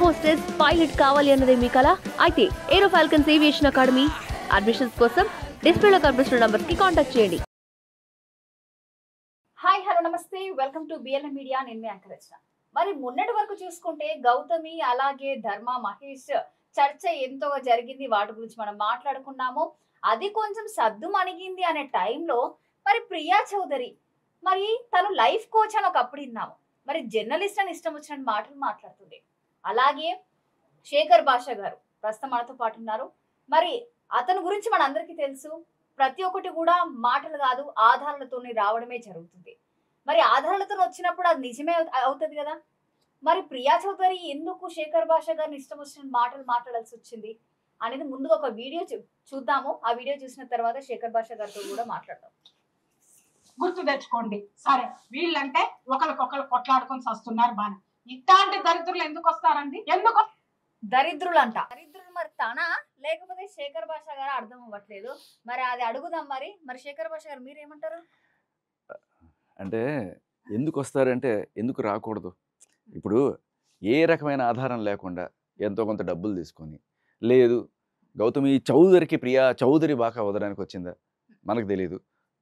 Hostess, pilot కావాలి అన్నదే మీ కల? అయితే ఏరో ఫాల్కన్స్ ఏవియేషన్ అకాడమీ అడ్మిషన్స్ కోసం డిస్ప్లేలో కనిపిస్తున్న నంబర్కి కాంటాక్ట్ చేయండి. హాయ్ హలో నమస్తే, వెల్కమ్ టు బిఎల్ఎం మీడియా. నేను మీ యాంకర్ రచన. మరి మొన్నటి వరకు చూసుకుంటే గౌతమి అలాగే ధర్మ మహేష్ చర్చ ఎంతో జరిగింది, వాటి గురించి మనం మాట్లాడుకున్నాము. అది కొంచెం సద్దు మణిగింది అనే టైంలో మరి ప్రియా చౌదరి మరి తను లైఫ్ కోచ్ అని ఒకప్పుడు విన్నాము. మరి జర్నలిస్ట్ అని ఇష్టం వచ్చిన మాటలు మాట్లాడుతుంది. అలాగే శేఖర్ భాషా గారు ప్రస్తుతం మనతో పాటు ఉన్నారు. మరి అతని గురించి మనందరికీ తెలుసు, ప్రతి ఒక్కటి కూడా మాటలు కాదు ఆధారాలతోనే రావడమే జరుగుతుంది. మరి ఆధారాలతో వచ్చినప్పుడు అది నిజమే అవుతుంది కదా. మరి ప్రియా చౌదరి ఎందుకు శేఖర్ భాషా గారిని ఇష్టం వచ్చిన మాటలు మాట్లాడాల్సి వచ్చింది అనేది ముందుగా ఒక వీడియో చూద్దాము. ఆ వీడియో చూసిన తర్వాత శేఖర్ భాషా గారితో కూడా మాట్లాడదాం. గుర్తు తెచ్చుకోండి. సరే, వీళ్ళంటే ఒకరికొకరు కొట్లాడుకొని వస్తున్నారు బాగా. ఇట్లాంటి దరిద్రులు ఎందుకు వస్తారండి? ఎందుకు దరిద్రులు అంట? దరిద్రులు మరి తన లేకపోతే శేఖర్ భాషా గారు అర్థం అవ్వట్లేదు. మరి అది అడుగుదాం. మరి శేఖర్ భాషా గారు మీరేమంటారు? అంటే ఎందుకు వస్తారంటే ఎందుకు రాకూడదు. ఇప్పుడు ఏ రకమైన ఆధారం లేకుండా ఎంతో కొంత డబ్బులు తీసుకొని, లేదు గౌతమి చౌదరికి ప్రియా చౌదరి బాగా వదడానికి వచ్చిందా మనకు తెలియదు.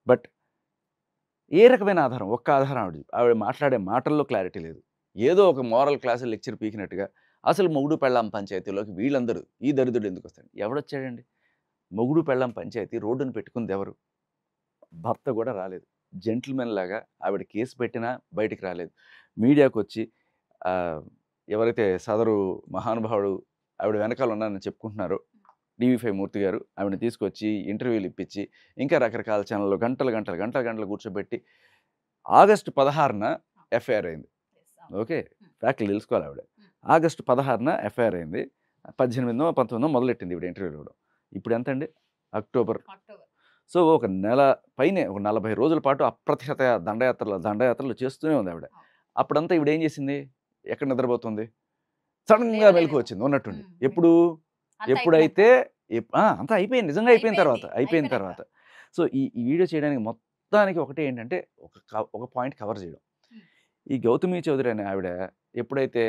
బట్ ఏ రకమైన ఆధారం, ఒక్క ఆధారం ఆవిడ మాట్లాడే మాటల్లో క్లారిటీ లేదు. ఏదో ఒక మోరల్ క్లాసులు లెక్చర్ పీకినట్టుగా అసలు మొగుడు పెళ్ళాం పంచాయతీలోకి వీళ్ళందరూ ఈ దరిద్రుడు ఎందుకు వస్తాడు? ఎవడొచ్చాడండి? మొగుడు పెళ్ళాం పంచాయతీ రోడ్డును పెట్టుకుంది ఎవరు? భర్త కూడా రాలేదు. జెంటిల్మెన్ లాగా ఆవిడ కేసు పెట్టినా బయటికి రాలేదు. మీడియాకు వచ్చి ఎవరైతే సదరు మహానుభావుడు ఆవిడ వెనకాల ఉన్నారని చెప్పుకుంటున్నారో DV5 మూర్తి గారు, ఆవిడని తీసుకొచ్చి ఇంటర్వ్యూలు ఇప్పించి ఇంకా రకరకాల ఛానల్లో గంటలు కూర్చోబెట్టి ఆగస్టు 16న ఎఫ్ఐఆర్ అయింది. ఓకే, ఫ్యాక్ట్లు తెలుసుకోవాలి. ఆవిడ ఆగస్టు 16న ఎఫ్ఐఆర్ అయింది. 18, 19 మొదలెట్టింది ఈవిడ ఇంటర్వ్యూలు ఇవ్వడం. ఇప్పుడు ఎంత అండి? అక్టోబర్. సో ఒక నెల పైనే, ఒక 40 రోజుల పాటు అప్రతిహత దండయాత్రలు చేస్తూనే ఉంది ఆవిడ. అప్పుడంతా ఈవిడ ఏం చేసింది? ఎక్కడ నిద్రపోతుంది? సడన్గా మెలకు వచ్చింది ఉన్నట్టుండి. ఎప్పుడైతే అంతా అయిపోయింది, నిజంగా అయిపోయిన తర్వాత సో ఈ వీడియో చేయడానికి మొత్తానికి ఒకటి ఏంటంటే ఒక పాయింట్ కవర్ చేయడం. ఈ గౌతమి చౌదరి అనే ఆవిడ ఎప్పుడైతే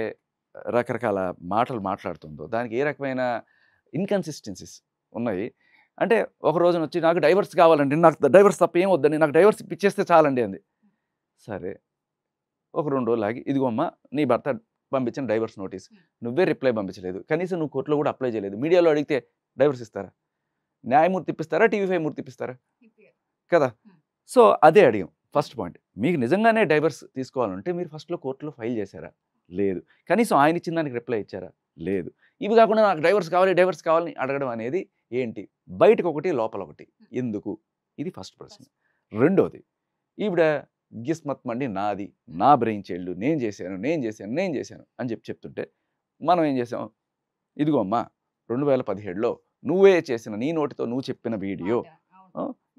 రకరకాల మాటలు మాట్లాడుతుందో దానికి ఏ రకమైన ఇన్కన్సిస్టెన్సీస్ ఉన్నాయి అంటే, ఒక రోజున వచ్చి నాకు డైవర్స్ కావాలండి, నాకు డైవర్స్ తప్ప ఏం వద్దండి, నాకు డైవర్స్ ఇప్పించేస్తే చాలండి అంది. సరే, ఒక 2 రోజులు ఆగి, ఇదిగో అమ్మ నీ భర్త పంపించిన డైవర్స్ నోటీస్, నువ్వే రిప్లై పంపించలేదు, కనీసం నువ్వు కోర్టులో కూడా అప్లై చేయలేదు, మీడియాలో అడిగితే డైవర్స్ ఇస్తారా? న్యాయమూర్తి ఇప్పిస్తారా? TV5 మూర్తి ఇప్పిస్తారా? కదా. సో అదే అడిగాం ఫస్ట్ పాయింట్. మీకు నిజంగానే డైవర్స్ తీసుకోవాలంటే మీరు ఫస్ట్లో కోర్టులో ఫైల్ చేశారా? లేదు. కనీసం ఆయన ఇచ్చిన దానికి రిప్లై ఇచ్చారా? లేదు. ఇవి కాకుండా నాకు డైవర్స్ కావాలని అడగడం అనేది ఏంటి? బయటకు ఒకటి, లోపల ఒకటి, ఎందుకు? ఇది ఫస్ట్ ప్రశ్న. రెండోది, ఈవిడ గిస్మత్ మండి నాది, నా బ్రెయిన్ చైల్డ్, నేను చేశాను అని చెప్తుంటే మనం ఏం చేసాం? ఇదిగో అమ్మా 2017లో నువ్వే చేసిన, నీ నోటితో నువ్వు చెప్పిన వీడియో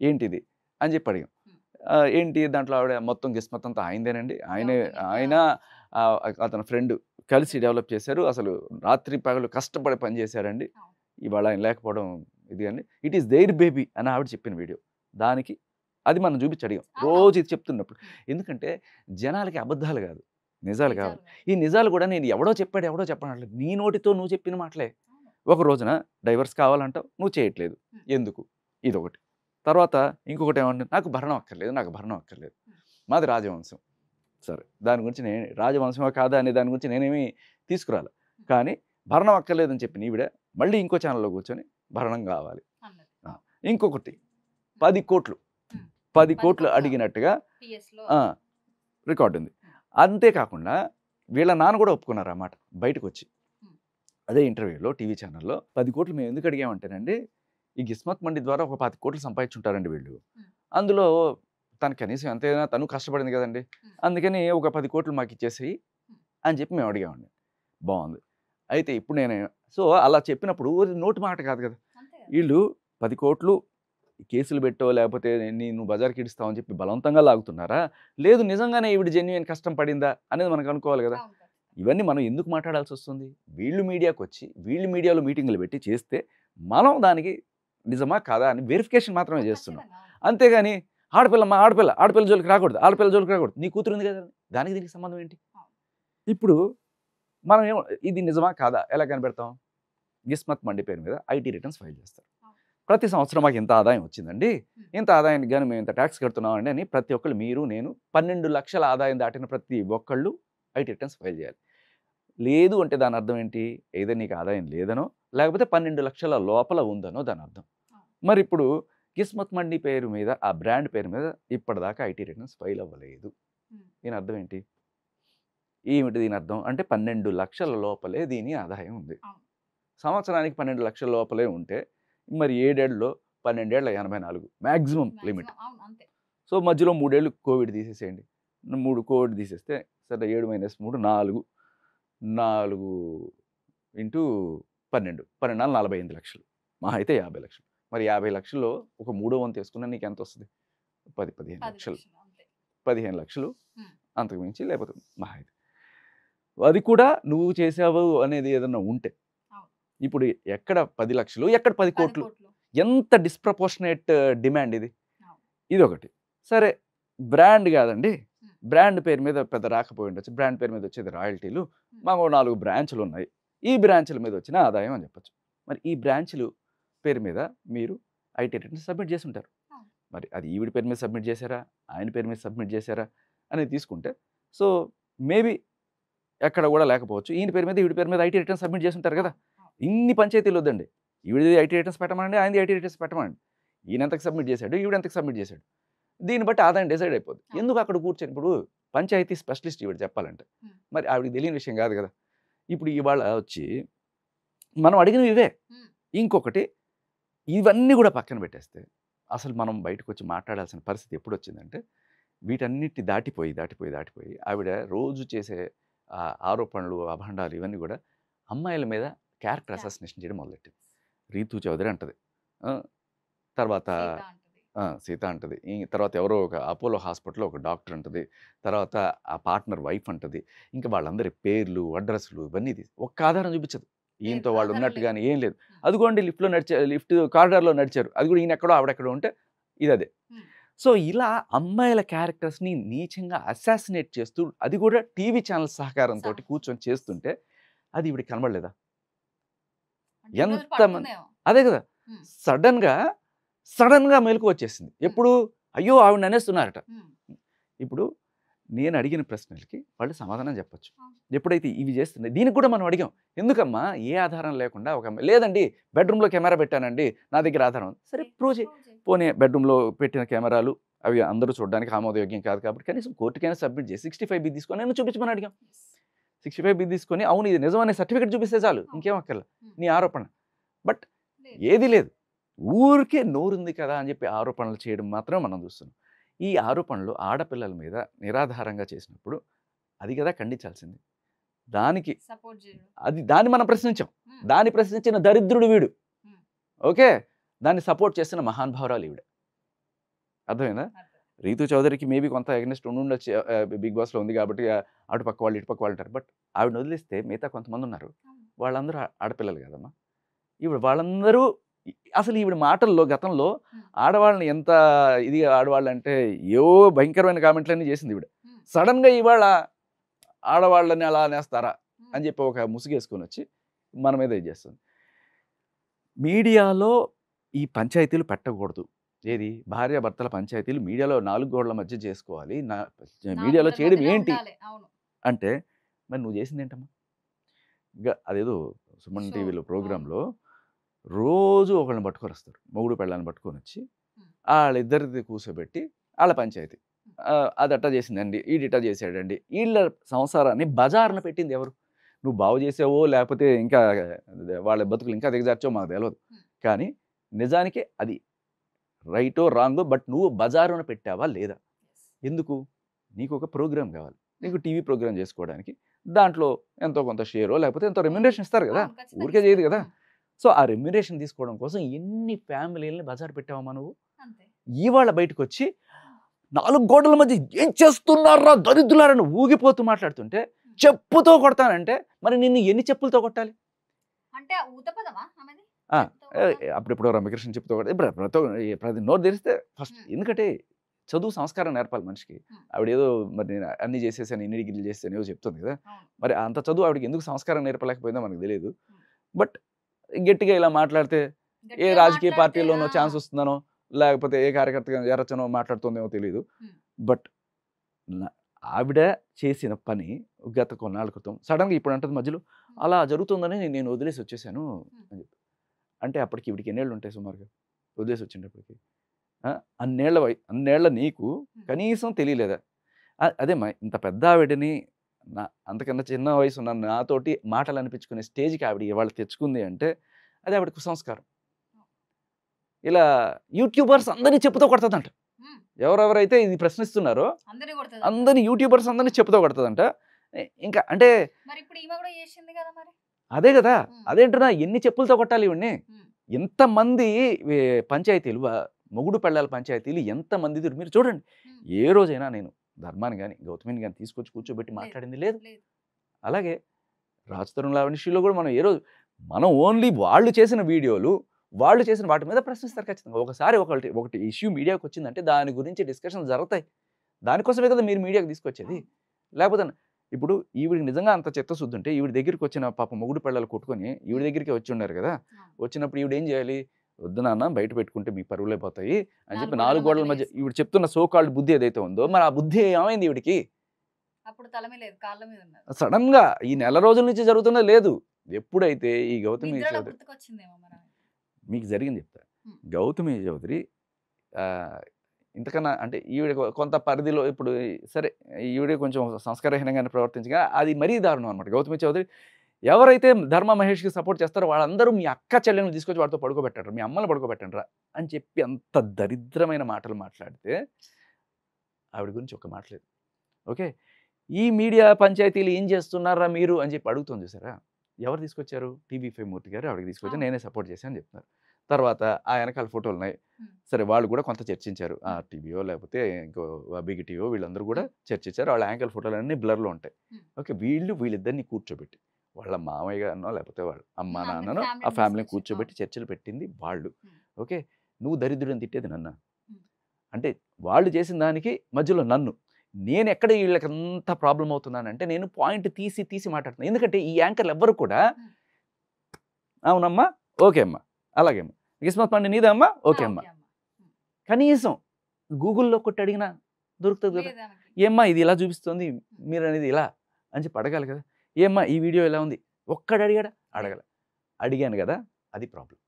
ఏంటిది అని చెప్పి అడిగాం. ఏంటి దాంట్లో? ఆవిడ మొత్తం గిస్మత్ అంతా ఆయనదేనండి, ఆయన అతని ఫ్రెండ్ కలిసి డెవలప్ చేశారు, అసలు రాత్రి పగలు కష్టపడి పని చేశారండి, ఇవాళ ఆయన లేకపోవడం ఇది అని, ఇట్ ఈస్ దేర్ బేబీ అని ఆవిడ చెప్పిన వీడియో. దానికి అది మనం చూపించి అడిగాం రోజు ఇది చెప్తున్నప్పుడు. ఎందుకంటే జనాలకి అబద్ధాలు కాదు, నిజాలు కావాలి. ఈ నిజాలు కూడా నేను ఎవడో చెప్పనట్లేదు, నీ నోటితో నువ్వు చెప్పిన మాటలే. ఒక రోజున డైవర్స్ కావాలంటావు, నువ్వు చేయట్లేదు, ఎందుకు? ఇదొకటి. తర్వాత ఇంకొకటి ఏమంటే, నాకు భరణం అక్కర్లేదు, మాది రాజవంశం. సరే, దాని గురించి నేను రాజవంశమా కాదా అనే దాని గురించి నేనేమి తీసుకురాలి. కానీ భరణం అక్కర్లేదని చెప్పి ఈవిడ మళ్ళీ ఇంకో ఛానల్లో కూర్చొని భరణం కావాలి. ఇంకొకటి 10 కోట్లు అడిగినట్టుగా రికార్డు ఉంది. అంతేకాకుండా వీళ్ళ నాన్న కూడా ఒప్పుకున్నారు అన్నమాట బయటకు వచ్చి. అదే ఇంటర్వ్యూలో టీవీ ఛానల్లో 10 కోట్లు మేము ఎందుకు అడిగామంటేనండి, ఈ గిస్మత్ మండి ద్వారా ఒక 10 కోట్లు సంపాదించుంటారండి వీళ్ళు. అందులో తను కనీసం ఎంతైనా తను కష్టపడింది కదండి, అందుకని ఒక 10 కోట్లు మాకు ఇచ్చేసి అని చెప్పి మేము అడిగామండి. బాగుంది. అయితే ఇప్పుడు సో అలా చెప్పినప్పుడు నోటి మాట కాదు కదా, వీళ్ళు 10 కోట్లు కేసులు పెట్టో లేకపోతే నువ్వు బజార్కి ఇడుస్తావు అని చెప్పి బలవంతంగా లాగుతున్నారా, లేదు నిజంగానే ఈవిడ జెన్యున్ కష్టం పడిందా అనేది మనకు అనుకోవాలి కదా. ఇవన్నీ మనం ఎందుకు మాట్లాడాల్సి వస్తుంది? వీళ్ళు మీడియాకి వచ్చి వీళ్ళు మీడియాలో మీటింగులు పెట్టి చేస్తే మనం దానికి నిజమా కాదా అని వెరిఫికేషన్ మాత్రమే చేస్తున్నాం. అంతేగాని ఆడపిల్ల జోలికి రాకూడదు, నీ కూతురు ఉంది కదా, దానికి దీనికి సంబంధం ఏంటి? ఇప్పుడు మనం ఏమో ఇది నిజమా కాదా ఎలా కనిపెడతాం? గిస్మత్ మండి పేరు మీద ఐటీ రిటర్న్స్ ఫైల్ చేస్తారు. ప్రతి సంవత్సరం మాకు ఇంత ఆదాయం వచ్చిందండి, ఇంత ఆదాయానికి కానీ మేము ఇంత ట్యాక్స్ కడుతున్నామండి అని ప్రతి ఒక్కళ్ళు, మీరు నేను 12 లక్షల ఆదాయం దాటిన ప్రతి ఒక్కళ్ళు ఐటీ రిటర్న్స్ ఫైల్ చేయాలి. లేదు అంటే దాని అర్థం ఏంటి? ఏదో నీకు ఆదాయం లేదనో లేకపోతే 12 లక్షల లోపల ఉందనో దాని అర్థం. మరి ఇప్పుడు కిస్మత్ మండి పేరు మీద, ఆ బ్రాండ్ పేరు మీద ఇప్పటిదాకా ఐటీ రిటర్న్స్ ఫైల్ అవ్వలేదు. దీని అర్థం ఏంటి? ఏమిటి దీని అర్థం? అంటే 12 లక్షల లోపలే దీని ఆదాయం ఉంది. సంవత్సరానికి 12 లక్షల లోపలే ఉంటే మరి 7 ఏళ్ళలో 12 ఏళ్ళ 84 మ్యాక్సిమం లిమిట్. సో మధ్యలో 3 ఏళ్ళు కోవిడ్ తీసేసేయండి. 3 కోవిడ్ తీసేస్తే సరే 7 - 3 4 ఇంటూ 12 48 లక్షలు, మా అయితే 50 లక్షలు. మరి 50 లక్షల్లో ఒక 3వ వంతు వేసుకున్నా నీకు ఎంత వస్తుంది? 15 లక్షలు. 15 లక్షలు అంతకు మించి లేకపోతే మా అయితే. అది కూడా నువ్వు చేసావు అనేది ఏదన్నా ఉంటే. ఇప్పుడు ఎక్కడ 10 లక్షలు, ఎక్కడ 10 కోట్లు? ఎంత డిస్ప్రపోర్షనేట్ డిమాండ్ ఇది. ఇది ఒకటి. సరే బ్రాండ్ కాదండి, బ్రాండ్ పేరు మీద పెద్ద రాకపోయి ఉండొచ్చు, బ్రాండ్ పేరు మీద వచ్చేది రాయల్టీలు, మాకు 4 బ్రాంచ్లు ఉన్నాయి, ఈ బ్రాంచ్ల మీద వచ్చిన ఆదాయం అని చెప్పచ్చు. మరి ఈ బ్రాంచ్లు పేరు మీద మీరు ఐటీ రిటర్న్స్ సబ్మిట్ చేసి ఉంటారు. మరి అది ఈవిడ పేరు మీద సబ్మిట్ చేశారా, ఆయన పేరు మీద సబ్మిట్ చేశారా అనేది తీసుకుంటే, సో మేబీ ఎక్కడ కూడా లేకపోవచ్చు. ఈయన పేరు మీద ఈవిడ పేరు మీద ఐటీ రిటర్న్స్ సబ్మిట్ చేసి ఉంటారు కదా. ఇన్ని పంచాయతీలు వద్దండి, ఈవిడది ఐటీ రిటర్న్స్ పెట్టమండి, ఆయనది ఐటీ రిటర్న్స్ పెట్టమండి. ఈయన ఎంతకు సబ్మిట్ చేశాడు, ఈవిడ ఎంతకు సబ్మిట్ చేశాడు, దీన్ని బట్టి ఆదాయం డిసైడ్ అయిపోద్ది. ఎందుకు అక్కడ కూర్చొని ఇప్పుడు పంచాయతీ స్పెషలిస్ట్ ఈవిడ చెప్పాలంటే, మరి ఆవిడకి తెలియని విషయం కాదు కదా. ఇప్పుడు ఇవాళ వచ్చి మనం అడిగినవి ఇవే. ఇంకొకటి, ఇవన్నీ కూడా పక్కన పెట్టేస్తే అసలు మనం బయటకు వచ్చి మాట్లాడాల్సిన పరిస్థితి ఎప్పుడు వచ్చిందంటే, వీటన్నిటి దాటిపోయి ఆవిడ రోజు చేసే ఆరోపణలు, అభండాలు ఇవన్నీ కూడా అమ్మాయిల మీద క్యారెక్టర్ అసాసినేషన్ చేయడం మొదలెట్టింది. రీతూ చౌదరి అంటది, తర్వాత సీత అంటది, తర్వాత ఎవరో ఒక అపోలో హాస్పిటల్లో ఒక డాక్టర్ అంటది, తర్వాత ఆ పార్ట్నర్ వైఫ్ అంటది, ఇంకా వాళ్ళందరి పేర్లు, అడ్రస్లు ఇవన్నీ ఒక్క ఆధారం చూపించదు. ఈయనతో వాళ్ళు ఉన్నట్టు కానీ ఏం లేదు. అదిగోండి లిఫ్ట్ కారిడార్లో నడిచారు, అది కూడా ఈయన ఎక్కడో ఆవిడెక్కడో ఉంటే ఇది అదే. సో ఇలా అమ్మాయిల క్యారెక్టర్స్ని నీచంగా అసాసినేట్ చేస్తూ, అది కూడా టీవీ ఛానల్ సహకారంతో కూర్చొని చేస్తుంటే అది ఇవిడికి కనబడలేదా? ఎంతమంది అదే కదా, సడన్గా మెలకు వచ్చేసింది. ఎప్పుడు? అయ్యో ఆవిడ అనేస్తున్నారట. ఇప్పుడు నేను అడిగిన ప్రశ్నలకి వాళ్ళు సమాధానం చెప్పచ్చు. ఎప్పుడైతే ఇవి చేస్తున్నాయి, దీనికి కూడా మనం అడిగాం, ఎందుకమ్మా ఏ ఆధారం లేకుండా ఒక లేదండి బెడ్రూమ్లో కెమెరా పెట్టానండి నా దగ్గర ఆధారం. సరే ప్రూవ్ చేయి. పోనీ బెడ్రూమ్లో పెట్టిన కెమెరాలు అవి అందరూ చూడడానికి ఆమోదయోగ్యం కాదు కాబట్టి కనీసం కోర్టుకైనా సబ్మిట్ చేసి 65B తీసుకొని నేను చూపించమని అడిగాం. 65B తీసుకొని అవును ఇది నిజమనే సర్టిఫికేట్ చూపిస్తే చాలు, ఇంకేం అక్కర్లా నీ ఆరోపణ. బట్ ఏది లేదు, ఊరికే నోరుంది కదా అని చెప్పి ఆరోపణలు చేయడం మాత్రం మనం చూస్తున్నాం. ఈ ఆరోపణలు ఆడపిల్లల మీద నిరాధారంగా చేసినప్పుడు అది కదా ఖండించాల్సింది. దాన్ని మనం ప్రశ్నించాం. దాన్ని ప్రశ్నించిన దరిద్రుడు వీడు. ఓకే, దాన్ని సపోర్ట్ చేసిన మహానుభావురాలు ఈవిడ. అర్థమైందా? రీతూ చౌదరికి మేబీ కొంత అగెనిస్ట్ ఉండొచ్చు, బిగ్ బాస్లో ఉంది కాబట్టి అటు పక్క వాళ్ళు ఇటు పక్క వాళ్ళు అంటారు. బట్ ఆవిడని వదిలేస్తే మిగతా కొంతమంది ఉన్నారు, వాళ్ళందరూ ఆడపిల్లలు కదమ్మా. ఈవిడ వాళ్ళందరూ అసలు ఈవిడ మాటల్లో గతంలో ఆడవాళ్ళని ఎంత ఇది ఆడవాళ్ళు అంటే ఏవో భయంకరమైన కామెంట్లన్నీ చేసింది ఈవిడ. సడన్గా ఇవాళ ఆడవాళ్ళని అలా అనేస్తారా అని చెప్పి ఒక ముసుగేసుకొని వచ్చి మన మీద ఇది చేస్తుంది. మీడియాలో ఈ పంచాయతీలు పెట్టకూడదు. ఏది భార్యాభర్తల పంచాయతీలు మీడియాలో 4 గోడల మధ్య చేసుకోవాలి. మీడియాలో చేయడం ఏంటి అంటే, మరి నువ్వు చేసింది ఏంటమ్మా? అదేదో సుమన్ టీవీలో ప్రోగ్రాంలో రోజు ఒకళ్ళని పట్టుకొని వస్తారు, మొగుడు పెళ్ళాన్ని పట్టుకొని వచ్చి వాళ్ళిద్దరిది కూర్చోబెట్టి వాళ్ళ పంచాయతీ అదట్టా చేసిందండి, ఈడిటా చేసాడండి, వీళ్ళ సంసారాన్ని బజారున పెట్టింది ఎవరు? నువ్వు బాగు చేసావో లేకపోతే ఇంకా వాళ్ళ బతుకులు ఇంకా దిగజార్చో మాకు తెలియదు, కానీ నిజానికి అది రైటో రాంగో, బట్ నువ్వు బజారున పెట్టావా లేదా? ఎందుకు? నీకు ఒక ప్రోగ్రామ్ కావాలి, నీకు టీవీ ప్రోగ్రామ్ చేసుకోవడానికి, దాంట్లో ఎంతో కొంత షేరో లేకపోతే ఎంతో రెమ్యునరేషన్ ఇస్తారు కదా, ఊరికే చేయదు కదా. సో ఆ రెమ్యునరేషన్ తీసుకోవడం కోసం ఎన్ని ఫ్యామిలీలని బజారు పెట్టావమ్మా నువ్వు? ఇవాళ బయటకు వచ్చి 4 గోడల మధ్య ఏం చేస్తున్నారా దరిద్రులారని ఊగిపోతూ మాట్లాడుతుంటే చెప్పుతో కొడతానంటే మరి నిన్ను ఎన్ని చెప్పులతో కొట్టాలి? అప్పుడెప్పుడు రమ్యకృష్ణ చెప్పుతో కొట్టాలి, ప్రతి నోరు తెరిస్తే ఫస్ట్. ఎందుకంటే చదువు సంస్కారం నేర్పాలి మనిషికి. ఆవిడ ఏదో మరి నేను అన్ని చేసేసాను, ఇన్ని డిగ్రీలు చేసాను ఏదో చెప్తుంది కదా. మరి అంత చదువు ఆవిడకి ఎందుకు సంస్కారం నేర్పలేకపోయిందో మనకు తెలియదు. బట్ గట్టిగా ఇలా మాట్లాడితే ఏ రాజకీయ పార్టీలోనో ఛాన్స్ వస్తుందనో లేకపోతే ఏ కార్యకర్తగా ఎరచనో మాట్లాడుతుందేమో తెలియదు. బట్ ఆవిడ చేసిన పని గత కొన్నాళ్ళ క్రితం సడన్గా ఇప్పుడు అంటది మధ్యలో అలా జరుగుతుందని నేను వదిలేసి వచ్చేసాను అని చెప్పి. అంటే అప్పటికి ఇవిడికి ఎన్నేళ్ళు ఉంటాయి సుమారుగా వదిలేసి వచ్చినప్పటికి? అన్నేళ్ల నీకు కనీసం తెలియలేదా? అదేమ్మా ఇంత పెద్ద ఆవిడని అంతకన్నా చిన్న వయసు ఉన్న నాతోటి మాటలు అనిపించుకునే స్టేజ్కి ఆవిడ ఇవాళ తెచ్చుకుంది అంటే అది ఆవిడ కుసంస్కారం. ఇలా యూట్యూబర్స్ అందరినీ చెప్పుతో కొడుతుందంట. ఎవరెవరైతే ఇది ప్రశ్నిస్తున్నారో అందరినీ యూట్యూబర్స్ అందరినీ చెప్పుతో కొడుతుందంట. ఇంకా అంటే అదే కదా, అదేంటున్నా ఎన్ని చెప్పులతో కొట్టాలి ఇవన్నీ? ఎంతమంది పంచాయతీలు మొగుడు పెళ్ళాల పంచాయతీలు ఎంతమంది మీరు చూడండి. ఏ రోజైనా నేను ధర్మాన్ని కానీ గౌతమిని కానీ తీసుకొచ్చి కూర్చోబెట్టి మాట్లాడింది లేదు. అలాగే రాజతరుణ్ లావణ్యలో కూడా మనం ఏ రోజు మనం ఓన్లీ వాళ్ళు చేసిన వీడియోలు వాళ్ళు చేసిన వాటి మీద ప్రశ్నిస్తారు ఖచ్చితంగా. ఒకసారి ఒకటి ఇష్యూ మీడియాకి వచ్చిందంటే దాని గురించి డిస్కషన్ జరుగుతాయి. దానికోసమే కదా మీరు మీడియాకి తీసుకొచ్చేది. లేకపోతే ఇప్పుడు ఈవిడికి నిజంగా అంత చిత్తశుద్ధి ఉంటే ఈవిడ దగ్గరికి వచ్చిన పాప మొగుడు పెళ్ళాలు కొట్టుకొని ఈవిడ దగ్గరికి వచ్చి ఉన్నారు కదా. వచ్చినప్పుడు ఈవిడ ఏం చేయాలి? వద్దు నాన్న బయట పెట్టుకుంటే మీ పరువులు అయిపోతాయి అని చెప్పి 4 గోడల మధ్య ఈవిడ చెప్తున్న సో కాల్డ్ బుద్ధి ఏదైతే ఉందో మరి ఆ బుద్ధి ఏమైంది ఈవిడికి? సడన్ గా ఈ నెల రోజుల నుంచి జరుగుతున్నది లేదు. ఎప్పుడైతే ఈ గౌతమి చౌదరి మీకు జరిగింది చెప్తా. గౌతమి చౌదరి ఇంతకన్నా అంటే ఈవిడ కొంత పరిధిలో ఇప్పుడు సరే ఈవిడ కొంచెం సంస్కారహీనంగానే ప్రవర్తించగా అది మరీ దారుణం అనమాట. గౌతమి చౌదరి ఎవరైతే ధర్మ మహేష్కి సపోర్ట్ చేస్తారో వాళ్ళందరూ మీ అక్క చెల్లెలను తీసుకొచ్చి వాడితో పడుకోబెట్టారు, మీ అమ్మని పడుకోబెట్టండిరా అని చెప్పి అంత దరిద్రమైన మాటలు మాట్లాడితే ఆవిడ గురించి ఒక మాటలేదు. ఓకే, ఈ మీడియా పంచాయతీలు ఏం చేస్తున్నారా మీరు అని చెప్పి అడుగుతుంది చూసారా. ఎవరు తీసుకొచ్చారు? టీవీ5 మూర్తి గారు ఆవిడకి తీసుకొచ్చి నేనే సపోర్ట్ చేశాను అని చెప్తున్నారు. తర్వాత ఆ వెనకాల ఫోటోలు ఉన్నాయి. సరే వాళ్ళు కూడా కొంత చర్చించారు. ఆ టీవీయో లేకపోతే ఇంకో బిగ్ టీవీయో వీళ్ళందరూ కూడా చర్చించారు. వాళ్ళ యాంకల్ ఫోటోలు అన్నీ బ్లర్లో ఉంటాయి. ఓకే, వీళ్ళిద్దరిని కూర్చోబెట్టి వాళ్ళ మామయ్య గారినో లేకపోతే వాళ్ళ అమ్మ నాన్ననో ఆ ఫ్యామిలీని కూర్చోబెట్టి చర్చలు పెట్టింది వాళ్ళు. ఓకే, నువ్వు దరిద్రుడిని తిట్టేది నన్ను అంటే వాళ్ళు చేసిన దానికి మధ్యలో నన్ను నేను ఎక్కడ వీళ్ళకి అంత ప్రాబ్లం అవుతున్నానంటే నేను పాయింట్ తీసి మాట్లాడుతున్నాను. ఎందుకంటే ఈ యాంకర్లు ఎవ్వరు కూడా అవునమ్మా ఓకే అమ్మా అలాగే అమ్మా కిస్మత్ పండి నీదే అమ్మా ఓకే అమ్మా కనీసం గూగుల్లో కొట్టి అడిగినా దొరుకుతుంది కదా. ఏమ్మా ఇది ఇలా చూపిస్తుంది మీరు అనేది ఇలా అని చెప్పి అడగాలి కదా. ఏమ్మా ఈ వీడియో ఎలా ఉంది ఒక్కడు అడిగాడా? అడిగాను కదా, అది ప్రాబ్లం.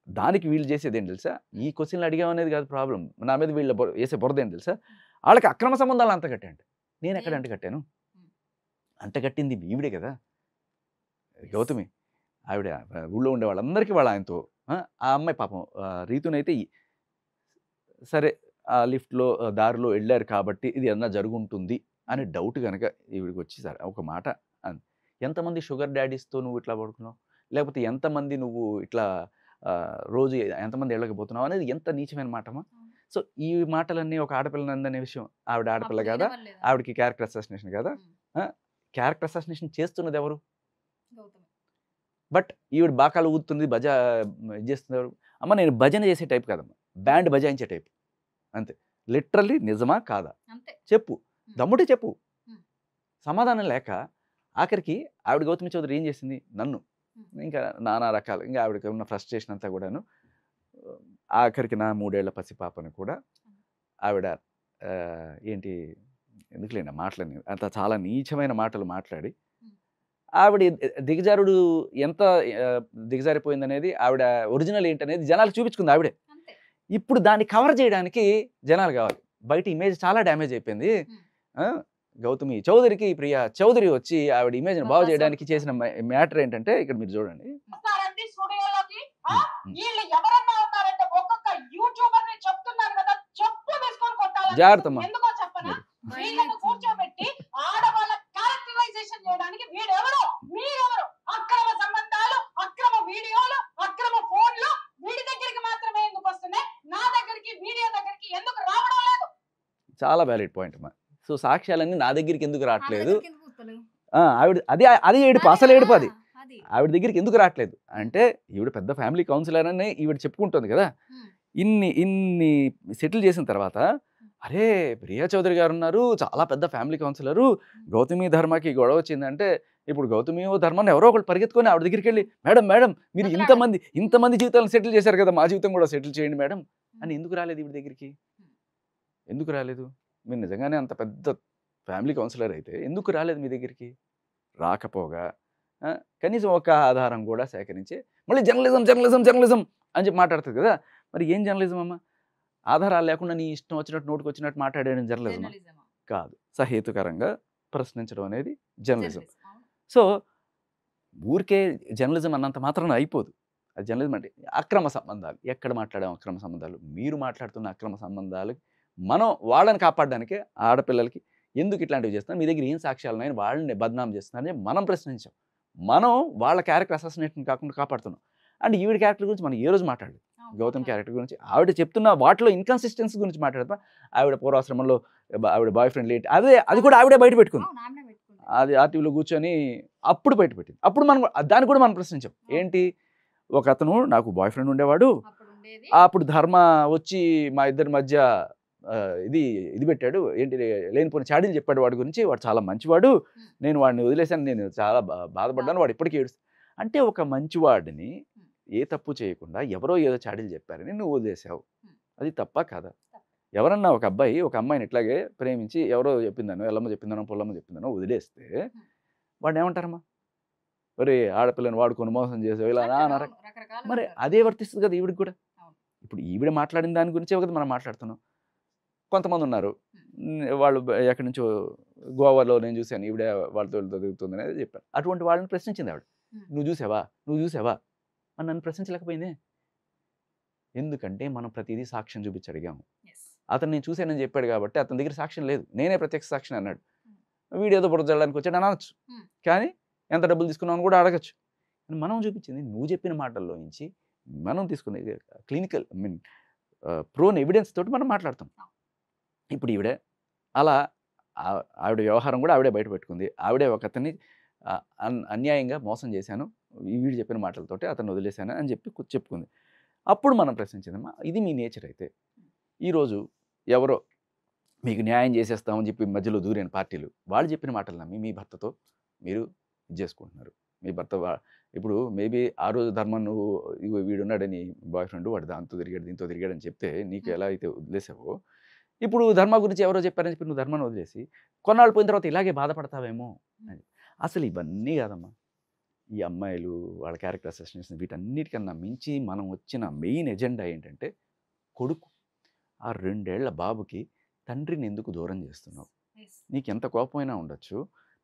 దానికి వీళ్ళు చేసేది ఏంటి తెలుసా? ఈ క్వశ్చన్లు అడిగామనేది కాదు ప్రాబ్లం. నా మీద వీళ్ళు వేసే బురద ఏంటి తెలుసా? వాళ్ళకి అక్రమ సంబంధాలు అంతకట్టండి. నేను ఎక్కడ అంటకట్టాను? అంటకట్టింది ఈవిడే కదా గౌతమి. ఆవిడ ఊళ్ళో ఉండే వాళ్ళందరికీ వాళ్ళ ఆయనతో ఆ అమ్మాయి పాపం రీతునైతే సరే ఆ లిఫ్ట్లో దారిలో వెళ్ళారు కాబట్టి ఇది ఏదన్నా జరుగుంటుంది అని డౌట్ కనుక ఈవిడికి వచ్చి సరే ఒక మాట ఎంతమంది షుగర్ డాడీస్తో నువ్వు ఇట్లా పడుకున్నావు, లేకపోతే ఎంతమంది నువ్వు ఇట్లా రోజు ఎంతమంది వెళ్ళకపోతున్నావు అనేది ఎంత నీచమైన మాటమా. సో ఈ మాటలన్నీ ఒక ఆడపిల్లని అందనే విషయం. ఆవిడ ఆడపిల్ల కదా, ఆవిడకి క్యారెక్టర్ అసాసినేషన్ కదా. క్యారెక్టర్ అసాసినేషన్ చేస్తున్నది ఎవరు? బట్ ఈవిడ బాకాలు ఊదుతుంది, ఇది చేస్తుంది ఎవరు? అమ్మ నేను భజన చేసే టైప్ కాదమ్మా, బ్యాండ్ బజాయించే టైప్ అంతే. లిటరల్లీ నిజమా కాదా చెప్పు, దమ్ముటే చెప్పు. సమాధానం లేక ఆఖరికి ఆవిడ గౌతమి చౌదరి ఏం చేసింది? నన్ను ఇంకా నానా రకాలు ఇంకా ఆవిడకి ఉన్న ఫ్రస్ట్రేషన్ అంతా కూడాను ఆఖరికి నా 3 ఏళ్ల పసిపాపను కూడా ఆవిడ ఏంటి ఎందుకులేండి మాటలని అంత చాలా నీచమైన మాటలు మాట్లాడి ఆవిడ దిగజారుడు ఎంత దిగజారిపోయిందనేది ఆవిడ ఒరిజినల్ ఏంటనేది జనాలు చూపించుకుంది ఆవిడే. ఇప్పుడు దాన్ని కవర్ చేయడానికి జనాలు కావాలి. బయట ఇమేజ్ చాలా డ్యామేజ్ అయిపోయింది. గౌతమి చౌదరికి ప్రియా చౌదరి వచ్చి ఆవిడ ఇమేజ్ బాగు చేయడానికి చేసిన మ్యాటర్ ఏంటంటే ఇక్కడ మీరు చూడండి. జాగ్రత్త చాలా వ్యాలిడ్ పాయింట్ అమ్మా. సో సాక్ష్యాలన్నీ నా దగ్గరికి ఎందుకు రావట్లేదు? ఆవిడ అది ఏడుపు, అసలు ఏడుపు అది. ఆవిడ దగ్గరికి ఎందుకు రావట్లేదు అంటే ఈవిడ పెద్ద ఫ్యామిలీ కౌన్సిలర్ అని ఈవిడ చెప్పుకుంటుంది కదా. ఇన్ని ఇన్ని సెటిల్ చేసిన తర్వాత అరే ప్రియా చౌదరి గారు ఉన్నారు, చాలా పెద్ద ఫ్యామిలీ కౌన్సిలరు, గౌతమి ధర్మకి గొడవ వచ్చిందంటే ఇప్పుడు గౌతమి ధర్మాన్ని ఎవరో ఒకళ్ళు పరిగెత్తుకొని ఆవిడ దగ్గరికి వెళ్ళి మేడం మేడం మీరు ఇంతమంది జీవితాలను సెటిల్ చేశారు కదా, మా జీవితం కూడా సెటిల్ చేయండి మేడం అని ఎందుకు రాలేదు ఈవిడ దగ్గరికి? ఎందుకు రాలేదు? మీరు నిజంగానే అంత పెద్ద ఫ్యామిలీ కౌన్సిలర్ అయితే ఎందుకు రాలేదు మీ దగ్గరికి? రాకపోగా కనీసం ఒక ఆధారం కూడా సేకరించి మళ్ళీ జర్నలిజం జర్నలిజం జర్నలిజం అని చెప్పి మాట్లాడుతుంది కదా. మరి ఏం జర్నలిజం అమ్మా? ఆధారాలు లేకుండా నీ ఇష్టం వచ్చినట్టు నోటుకు వచ్చినట్టు మాట్లాడేయడం జర్నలిజమా? కాదు. సహేతుకరంగా ప్రశ్నించడం అనేది జర్నలిజం. సో ఊరికే జర్నలిజం అన్నంత మాత్రాన అయిపోదు. అది జర్నలిజం అంటే అక్రమ సంబంధాలు. ఎక్కడ మాట్లాడాం అక్రమ సంబంధాలు? మీరు మాట్లాడుతున్న అక్రమ సంబంధాలు మనం వాళ్ళని కాపాడడానికి ఆడపిల్లలకి ఎందుకు ఇట్లాంటివి చేస్తున్నాం, మీ దగ్గర ఏం సాక్ష్యాలు ఉన్నాయని వాళ్ళని బద్నాం చేస్తున్నారని మనం ప్రశ్నించాం. మనం వాళ్ళ క్యారెక్టర్ అసాసినేషన్ కాకుండా కాపాడుతున్నాం. అండ్ ఈవిడ క్యారెక్టర్ గురించి మనం ఏ రోజు మాట్లాడలేదు. గౌతమ్ క్యారెక్టర్ గురించి ఆవిడ చెప్తున్న వాటిలో ఇన్కన్సిస్టెన్సీ గురించి మాట్లాడతా. ఆవిడ పూర్వాశ్రమంలో ఆవిడ బాయ్ ఫ్రెండ్ లేట్ అది కూడా ఆవిడే బయట పెట్టుకుంది. అది ఆర్టీవీలో కూర్చొని అప్పుడు బయట పెట్టింది. అప్పుడు మనం దాన్ని కూడా మనం ప్రశ్నించాం. ఏంటి, ఒక అతను నాకు బాయ్ ఫ్రెండ్ ఉండేవాడు, అప్పుడు ధర్మ వచ్చి మా ఇద్దరి మధ్య ఇది పెట్టాడు, ఏంటి లేనిపోయిన చాడీలు చెప్పాడు వాడి గురించి, వాడు చాలా మంచివాడు, నేను వాడిని వదిలేశాను, నేను చాలా బాధపడ్డాను, వాడు ఇప్పటికీ ఏడుస్తాను అంటే ఒక మంచివాడిని ఏ తప్పు చేయకుండా ఎవరో ఏదో చాడీలు చెప్పారని నువ్వు వదిలేసావు. అది తప్ప కాదా? ఎవరన్నా ఒక అబ్బాయి ఒక అమ్మాయిని ఇట్లాగే ప్రేమించి ఎవరో చెప్పిందనో, ఎల్లమ్మ చెప్పిందనో, పుల్లమ్మ చెప్పిందనో వదిలేస్తే వాడిని ఏమంటారమ్మా? ఒరే ఆడపిల్లని వాడుకొని మోసం చేసావు ఇలా అన్నారు. మరి అదే వర్తిస్తుంది కదా ఈవిడికి కూడా. ఇప్పుడు ఈవిడ మాట్లాడిన దాని గురించే కదా మనం మాట్లాడుతున్నాం. కొంతమంది ఉన్నారు వాళ్ళు ఎక్కడి నుంచో గోవాలో నేను చూశాను ఈవిడ వాళ్ళతో తిరుగుతుంది అనేది చెప్పారు. అటువంటి వాళ్ళని ప్రశ్నించింది ఆవిడ. నువ్వు చూసావా అని నన్ను ప్రశ్నించలేకపోయిందే. ఎందుకంటే మనం ప్రతిదీ సాక్ష్యం చూపించి అడిగాము. అతను నేను చూశానని చెప్పాడు కాబట్టి అతని దగ్గర సాక్ష్యం లేదు, నేనే ప్రత్యక్ష సాక్షి అన్నాడు. వీడియోతో బురదడానికి వచ్చాడు అనొచ్చు, కానీ ఎంత డబ్బులు తీసుకున్నావు కూడా అడగచ్చు. మనం చూపించింది నువ్వు చెప్పిన మాటల్లో నుంచి మనం తీసుకునే క్లినికల్ ప్రోన్ ఎవిడెన్స్ తోటి మనం మాట్లాడతాం. ఇప్పుడు ఈవిడే అలా ఆవిడ వ్యవహారం కూడా ఆవిడే బయట పెట్టుకుంది. ఆవిడే ఒక అతన్ని అన్యాయంగా మోసం చేశాను వీడు చెప్పిన మాటలతోటి అతను వదిలేశాను అని చెప్పి చెప్పుకుంది. అప్పుడు మనం ప్రశ్నించిందమ్మా, ఇది మీ నేచర్ అయితే ఈరోజు ఎవరో మీకు న్యాయం చేసేస్తామని చెప్పి మధ్యలో దూరిన పార్టీలు వాళ్ళు చెప్పిన మాటలు నమ్మి మీ భర్తతో మీరు ఇది చేసుకుంటున్నారు. మీ భర్త ఇప్పుడు మేబీ ఆ రోజు ధర్మం నువ్వు వీడున్నాడని బాయ్ ఫ్రెండ్ వాడు దాంతో తిరిగాడు దీంతో తిరిగాడు అని చెప్తే నీకు ఎలా అయితే వదిలేసావో, ఇప్పుడు ధర్మ గురించి ఎవరో చెప్పారని చెప్పి నువ్వు ధర్మాన్ని వదిలేసి కొన్నాళ్ళు పోయిన తర్వాత ఇలాగే బాధపడతావేమో అని. అసలు ఇవన్నీ కాదమ్మా. ఈ అమ్మాయిలు వాళ్ళ క్యారెక్టర్ అసోసియేషన్ వీటన్నిటికన్నా మించి మనం వచ్చిన మెయిన్ ఎజెండా ఏంటంటే కొడుకు. ఆ 2 ఏళ్ల బాబుకి తండ్రిని ఎందుకు దూరం చేస్తున్నావు? నీకు ఎంత కోపమైనా ఉండొచ్చు,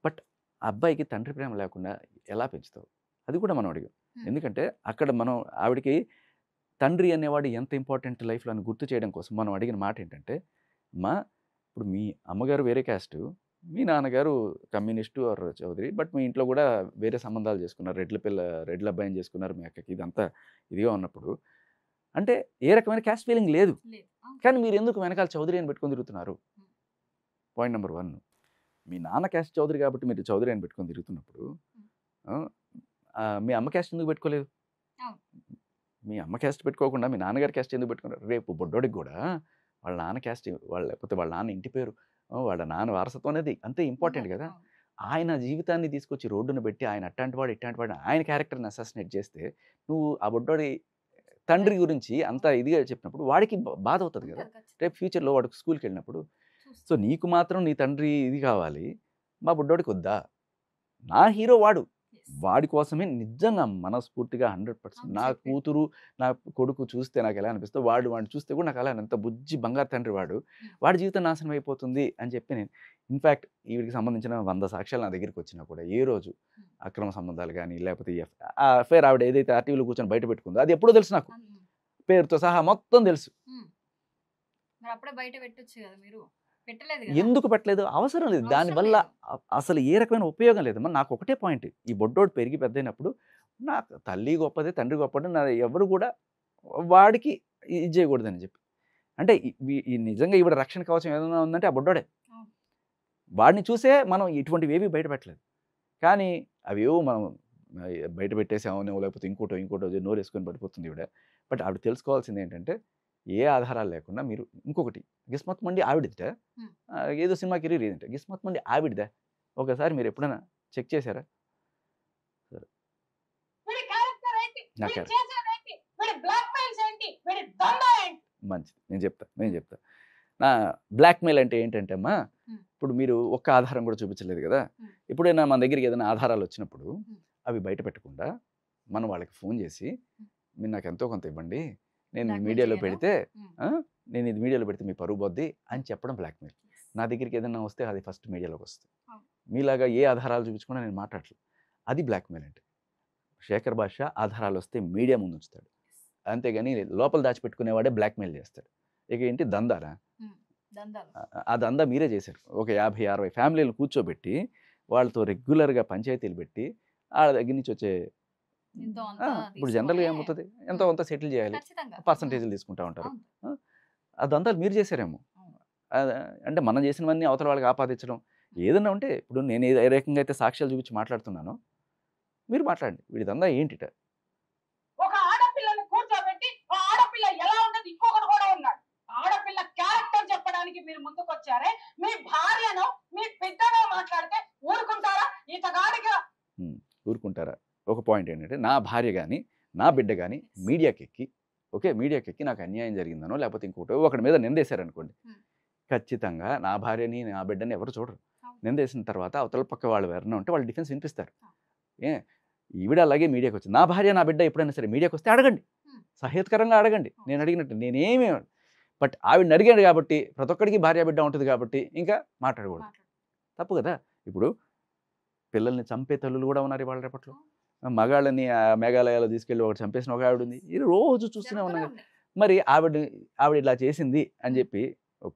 బట్ అబ్బాయికి తండ్రి ప్రేమ లేకుండా ఎలా పెంచుతావు? అది కూడా మనం అడిగాం. ఎందుకంటే అక్కడ మనం ఆవిడకి తండ్రి అనేవాడు ఎంత ఇంపార్టెంట్ లైఫ్లో అని గుర్తు చేయడం కోసం మనం అడిగిన మాట ఏంటంటే, ఇప్పుడు మీ అమ్మగారు వేరే క్యాస్టు, మీ నాన్నగారు కమ్యూనిస్టు ఆర్ చౌదరి, బట్ మీ ఇంట్లో కూడా వేరే సంబంధాలు చేసుకున్నారు, రెడ్ల అబ్బాయిని చేసుకున్నారు మీ అక్కకి, ఇదంతా ఇదిగా ఉన్నప్పుడు అంటే ఏ రకమైన క్యాస్ట్ ఫీలింగ్ లేదు. కానీ మీరు ఎందుకు వెనకాల చౌదరి అని పెట్టుకొని తిరుగుతున్నారు? Point number 1. మీ నాన్న క్యాస్ట్ చౌదరి కాబట్టి మీరు చౌదరి అని పెట్టుకొని తిరుగుతున్నప్పుడు మీ అమ్మ క్యాస్ట్ ఎందుకు పెట్టుకోలేదు? మీ అమ్మ క్యాస్ట్ పెట్టుకోకుండా మీ నాన్నగారి క్యాస్ట్ ఎందుకు పెట్టుకున్నారు? రేపు బొడ్డోడికి కూడా వాళ్ళ నాన్న క్యాస్ట్ లేకపోతే వాళ్ళ నాన్న ఇంటి పేరు, వాళ్ళ నాన్న వారసత్వం అనేది అంతే ఇంపార్టెంట్ కదా. ఆయన జీవితాన్ని తీసుకొచ్చి రోడ్డున పెట్టి ఆయన అట్లాంటి వాడు ఇట్లాంటి వాడు ఆయన క్యారెక్టర్ని అసాసినేట్ చేస్తే నువ్వు ఆ బొడ్డోడి తండ్రి గురించి అంత ఇదిగా చెప్పినప్పుడు వాడికి బాధ అవుతుంది కదా. రేపు ఫ్యూచర్లో వాడికి స్కూల్కి వెళ్ళినప్పుడు సో నీకు మాత్రం నీ తండ్రి ఇది కావాలి, మా బుడ్డోడికి వద్దా? నా హీరో వాడి కోసమే నిజంగా మనస్ఫూర్తిగా 100% నా కూతురు నా కొడుకు చూస్తే నాకు ఎలా అనిపిస్తుంది, వాడిని చూస్తే కూడా నాకు అలా ఎంత బుజ్జి బంగారు తండ్రి వాడి జీవితం నాశనం అయిపోతుంది అని చెప్పి నేను ఇన్ఫ్యాక్ట్ వీడికి సంబంధించిన 100 సాక్ష్యాలు నా దగ్గరికి వచ్చినా కూడా ఏ రోజు అక్రమ సంబంధాలు కానీ లేకపోతే ఆ అఫేర్ ఆవిడ ఏదైతే ఆర్టీవీలో కూర్చొని బయట పెట్టుకుందో అది ఎప్పుడో తెలుసు, నాకు పేరుతో సహా మొత్తం తెలుసు. ఎందుకు పెట్టలేదు? అవసరం లేదు, దానివల్ల అసలు ఏ రకమైన ఉపయోగం లేదు. నాకు ఒకటే పాయింట్, ఈ బొడ్డోడు పెరిగి పెద్దయినప్పుడు నాకు తల్లి గొప్పదే తండ్రి గొప్పదే, నా ఎవరు కూడా వాడికి ఇది చేయకూడదని చెప్పి అంటే నిజంగా ఈవిడ రక్షణ కవచం ఏదైనా ఉందంటే ఆ బొడ్డోడే. వాడిని చూసే మనం ఇటువంటివి ఏవి బయట పెట్టలేదు. కానీ అవేవో మనం బయట పెట్టేసామో లేకపోతే ఇంకోటో నోరు వేసుకొని పడిపోతుంది ఈవిడ. బట్ ఆవిడ తెలుసుకోవాల్సింది ఏంటంటే ఏ ఆధారాలు లేకుండా మీరు ఇంకొకటి గిస్మత్ మండి ఆవిడట ఏదో సినిమాకి రీదంట గిస్మత్ మండి ఆవిడదా ఒకసారి మీరు ఎప్పుడైనా చెక్ చేశారా? సరే మంచిది, నేను చెప్తా. నా బ్లాక్మెయిల్ అంటే ఏంటంటే అమ్మా, ఇప్పుడు మీరు ఒక్క ఆధారం కూడా చూపించలేదు కదా. ఇప్పుడైనా మన దగ్గరికి ఏదైనా ఆధారాలు వచ్చినప్పుడు అవి బయట పెట్టకుండా మనం వాళ్ళకి ఫోన్ చేసి మీరు నాకు ఎంతో కొంత ఇవ్వండి, నేను మీడియాలో పెడితే మీ పరువు పోద్ది అని చెప్పడం బ్లాక్మెయిల్. నా దగ్గరికి ఏదైనా వస్తే అది ఫస్ట్ మీడియాలోకి వస్తుంది. మీలాగా ఏ ఆధారాలు చూపించకుండా నేను మాట్లాడలేదు, అది బ్లాక్మెయిల్ అంటే. శేఖర్ భాష ఆధారాలు వస్తే మీడియా ముందు ఉంచుతాడు, అంతేగాని లోపల దాచిపెట్టుకునేవాడే బ్లాక్మెయిల్ చేస్తాడు. ఇక ఏంటి దందారా? ఆ దందా మీరే చేశారు. ఒక 50-60 ఫ్యామిలీలను కూర్చోబెట్టి వాళ్ళతో రెగ్యులర్గా పంచాయతీలు పెట్టి వాళ్ళ దగ్గర నుంచి వచ్చే ఇప్పుడు జనరల్గా ఏమవుతుంది, ఎంతో కొంత సెటిల్ చేయాలి, పర్సంటేజ్లు తీసుకుంటా ఉంటారు. ఆ దందాలు మీరు చేశారేమో. అంటే మనం చేసినవన్నీ అవతల వాళ్ళకి ఆపాదించడం ఏదన్నా ఉంటే, ఇప్పుడు నేను ఏ రకంగా అయితే సాక్ష్యాలు చూపించి మాట్లాడుతున్నానో మీరు మాట్లాడండి. వీడి దందా ఏంటిట? ఒక ఆడపిల్లని కూర్చోబెట్టి ఆ ఆడపిల్ల ఎలా ఉంటది ఇంకొకటి కూడా ఉన్నాడు. ఆడపిల్ల క్యారెక్టర్ చెప్పడానికి మీరు ముందుకొచ్చారే, మీ భార్యను మీ బిడ్డను మాట్లాడితే ఊరుకుంటారా? ఇతగాడిగా ఊరుకుంటారా? ఒక పాయింట్ ఏంటంటే, నా భార్య కానీ నా బిడ్డ కానీ మీడియాకి ఎక్కి నాకు అన్యాయం జరిగిందనో లేకపోతే ఇంకోటో ఒకటి మీద నిందేశారనుకోండి, ఖచ్చితంగా నా భార్యని నా బిడ్డని ఎవరు చూడరు. నిందేసిన తర్వాత అవతల పక్క వాళ్ళు ఎవరైనా ఉంటే వాళ్ళు డిఫెన్స్ వినిపిస్తారు. ఈవిడ అలాగే మీడియాకి వచ్చింది. నా భార్య నా బిడ్డ ఎప్పుడైనా సరే మీడియాకి వస్తే అడగండి, సహేతుకరంగా అడగండి. నేను అడిగినట్టు నేనేమి, బట్ ఆవిడని అడిగాడు కాబట్టి ప్రతి ఒక్కడికి భార్య బిడ్డ ఉంటుంది కాబట్టి ఇంకా మాట్లాడకూడదు. తప్పు కదా. ఇప్పుడు పిల్లల్ని చంపే తల్లులు కూడా ఉన్నారు ఇవాళ రేపట్లో. మగాళ్ళని మేఘాలయాలో తీసుకెళ్ళి ఒకటి చంపేసిన ఒక ఆవిడ ఉంది, ఇది రోజు చూస్తూనే ఉన్నాం. మరి ఆవిడ ఇలా చేసింది అని చెప్పి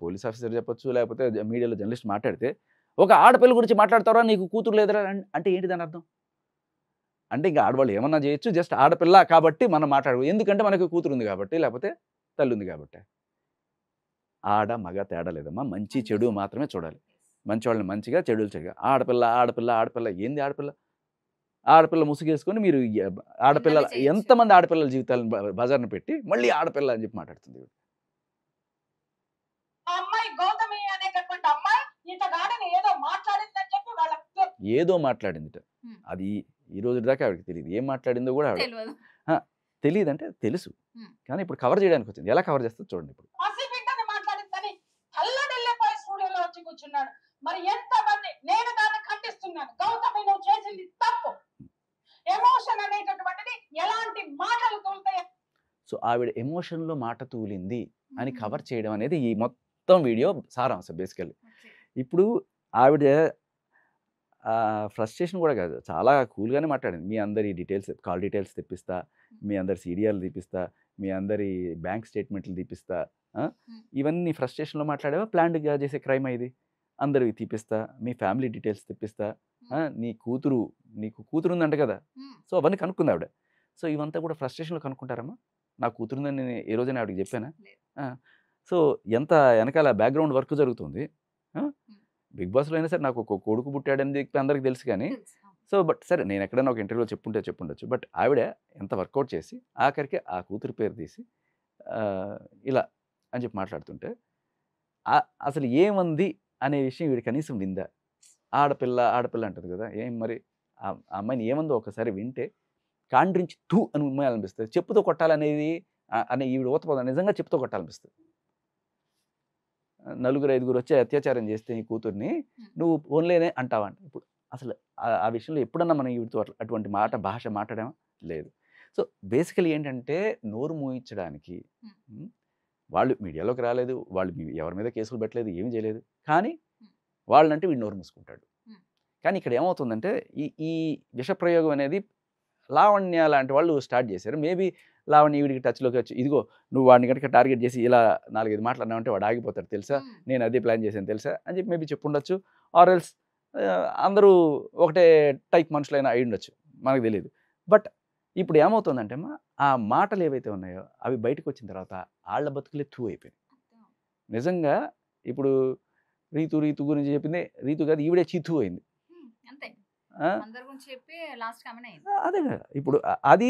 పోలీస్ ఆఫీసర్ చెప్పొచ్చు, లేకపోతే మీడియాలో జర్నలిస్ట్ మాట్లాడితే, ఒక ఆడపిల్ల గురించి మాట్లాడతారా నీకు కూతురు లేదురా అంటే ఏంటి దాని అర్థం? అంటే ఇంకా ఆడవాళ్ళు ఏమన్నా చేయొచ్చు, జస్ట్ ఆడపిల్ల కాబట్టి మనం మాట్లాడకూడదు, ఎందుకంటే మనకు కూతురు ఉంది కాబట్టి, లేకపోతే తల్లి ఉంది కాబట్టి. ఆడ మగ తేడా లేదమ్మా, మంచి చెడు మాత్రమే చూడాలి. మంచి వాళ్ళని మంచిగా, చెడులు చెడుగా. ఆడపిల్ల ఏంది ఆడపిల్ల ముసుగేసుకొని మీరు ఆడపిల్లల ఎంతమంది ఆడపిల్లల జీవితాలను బజార్ని పెట్టి మళ్ళీ ఆడపిల్ల అని చెప్పి మాట్లాడుతుంది. ఏదో మాట్లాడింది, అది ఈ రోజు దాకా ఆవిడకి తెలియదు. ఏం మాట్లాడిందో కూడా ఆవిడ తెలియదు. అంటే తెలుసు, కానీ ఇప్పుడు కవర్ చేయడానికి వచ్చింది. ఎలా కవర్ చేస్తుంది చూడండి. ఇప్పుడు కూర్చున్నాడు. మరి ఎంతమంది నేను దాన్ని ఖండిస్తున్నాను. గౌతమి నువ్వు చేసింది తప్పు. ఎమోషన్ అనేటటువంటిది ఎలాంటి మాటలు తూలుతాయి. సో ఆవిడ ఎమోషన్లో మాట తూలింది అని కవర్ చేయడం అనేది ఈ మొత్తం వీడియో సారాంశం బేసికల్లీ. ఇప్పుడు ఆవిడ ఫ్రస్ట్రేషన్ కూడా కాదు, చాలా కూల్గానే మాట్లాడింది. మీ అందరి డీటెయిల్స్, కాల్ డీటెయిల్స్ తెప్పిస్తా, మీ అందరి సీడియాలు తీపిస్తా, మీ అందరి బ్యాంక్ స్టేట్మెంట్లు తీపిస్తా, ఇవన్నీ ఫ్రస్ట్రేషన్లో మాట్లాడేవా? ప్లాన్డ్గా చేసే క్రైమ్ ఇది. అందరికి తీపిస్తా, మీ ఫ్యామిలీ డీటెయిల్స్ తెప్పిస్తా, నీకు కూతురు ఉందంట కదా, సో అవన్నీ కనుక్కుంది ఆవిడ. సో ఇవంతా కూడా ఫ్రస్ట్రేషన్లో కనుక్కుంటారమ్మా. నా కూతురుందని నేను ఏ రోజైనా ఆవిడకి చెప్పానా? సో ఎంత వెనకాల బ్యాక్గ్రౌండ్ వర్క్ జరుగుతుంది. బిగ్ బాస్లో అయినా సరే నాకు ఒక కొడుకు పుట్టాడని చెప్పి అందరికి తెలుసు, కానీ సో బట్ సరే నేను ఎక్కడైనా ఒక ఇంటర్వ్యూలో చెప్పుండొచ్చు. బట్ ఆవిడ ఎంత వర్కౌట్ చేసి ఆఖరికి ఆ కూతురు పేరు తీసి ఇలా అని చెప్పి మాట్లాడుతుంటే అసలు ఏమంది అనే విషయం వీడు కనీసం విందా? ఆడపిల్ల అంటుంది కదా, ఏం మరి ఆ అమ్మాయిని ఏమందో ఒకసారి వింటే కాండ్రించి తూ అని ఉమ్మేయాలనిపిస్తుంది. చెప్పుతో కొట్టాలనేది అనే ఈవిడ ఊతపోదా, నిజంగా చెప్పుతో కొట్టాలనిపిస్తుంది. 4-5 వచ్చి అత్యాచారం చేస్తే ఈ కూతుర్ని నువ్వు ఓన్లేనే అంటావా అంటే, ఇప్పుడు అసలు ఆ విషయంలో ఎప్పుడన్నా మనం వీటితో అటువంటి భాష మాట్లాడామా? లేదు. సో బేసికలీ ఏంటంటే నోరు మూయించడానికి వాళ్ళు మీడియాలోకి రాలేదు, వాళ్ళు ఎవరి మీద కేసులు పెట్టలేదు, ఏమీ చేయలేదు, కానీ వాళ్ళంటే వీడు నోరు మూసుకుంటాడు. కానీ ఇక్కడ ఏమవుతుందంటే ఈ విషప్రయోగం అనేది లావణ్య లాంటి వాళ్ళు స్టార్ట్ చేశారు. మేబీ లావణ్య వీడికి టచ్లోకి వచ్చి, ఇదిగో నువ్వు వాడిని కనుక టార్గెట్ చేసి ఇలా 4-5 మాట్లాడినావంటే వాడు ఆగిపోతాడు తెలుసా, నేను అదే ప్లాన్ చేశాను తెలుసా అని చెప్పి మేబీ చెప్పుండొచ్చు. ఆర్ ఎల్స్ అందరూ ఒకటే టైప్ మనుషులైనా అయి ఉండొచ్చు, మనకు తెలియదు. బట్ ఇప్పుడు ఏమవుతుందంటే అమ్మా, ఆ మాటలు ఏవైతే ఉన్నాయో అవి బయటకు వచ్చిన తర్వాత వాళ్ళ బతుకులే తూ అయిపోయింది. నిజంగా ఇప్పుడు రీతు గురించి చెప్పింది రీతు కాదు, ఈవిడే చీతూ అయింది. అదే కదా. ఇప్పుడు అది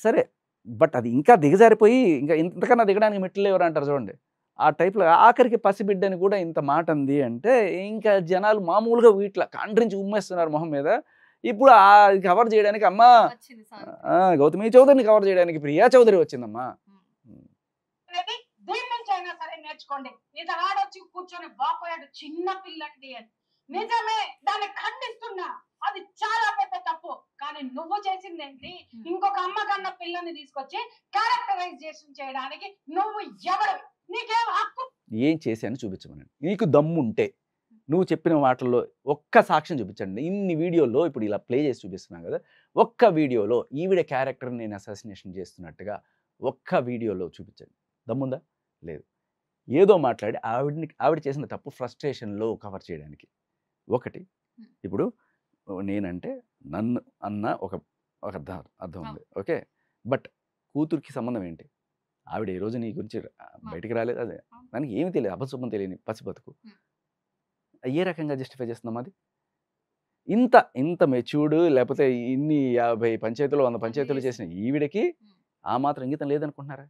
సరే, బట్ అది ఇంకా దిగజారిపోయి ఇంకా ఇంతకన్నా దిగడానికి మెట్లు లేవరు అంటారు చూడండి. ఆ టైప్‌లో ఆఖరికి పసిబిడ్డని కూడా ఇంత మాట అంది అంటే ఇంకా జనాలు మామూలుగా వీటిలో కాండ్రించి ఉమ్మేస్తున్నారు మొహం మీద. ఇప్పుడు కవర్ చేయడానికి అమ్మా వచ్చింది సావిత్రి. గౌతమి చౌదరిని కవర్ చేయడానికి ప్రియా చౌదరి వచ్చిందమ్మా. అనేది దీని నుంచి అయినా సరే నేర్చుకోండి. ఇది ఆడొచ్చి కూర్చొని బాపోయాడు చిన్న పిల్లండి అని. నిజమే, దాన్ని ఖండిస్తున్నా, అది చాలా పెద్ద తప్పు. కానీ నువ్వు చేసింది ఏంటి? ఇంకొక అమ్మ కన్న పిల్లని తీసుకొచ్చి క్యారెక్టరైజేషన్ చేయడానికి నువ్వు ఎవరు? నీకేం హక్కు? ఏం చేశాను చూపించమనండి. నీకు దమ్ముంటే నువ్వు చెప్పిన మాటల్లో ఒక్క సాక్ష్యం చూపించండి. ఇన్ని వీడియోల్లో ఇప్పుడు ఇలా ప్లే చేసి చూపిస్తున్నాం కదా, ఒక్క వీడియోలో ఈవిడ క్యారెక్టర్ని నేను అసాసినేషన్ చేస్తున్నట్టుగా ఒక్క వీడియోలో చూపించండి. దమ్ముందా? లేదు. ఏదో మాట్లాడి ఆవిడ చేసిన తప్పు ఫ్రస్ట్రేషన్లో కవర్ చేయడానికి. ఒకటి ఇప్పుడు నేనంటే నన్ను అన్న ఒక అర్థం ఉంది, ఓకే. బట్ కూతురికి సంబంధం ఏంటి? ఆవిడ ఏ రోజు నీ గురించి బయటికి రాలేదు, అదే దానికి ఏమి తెలియదు, అబద్ధం తెలియని పసిబతుకు. ఏ రకంగా జస్టిఫై చేస్తున్నాం అది? ఇంత మెచ్యూర్డ్ లేకపోతే ఇన్ని 50 పంచాయతీలు 100 పంచాయతీలు చేసిన ఈవిడకి ఆ మాత్రం ఇంగితం లేదనుకుంటున్నారా?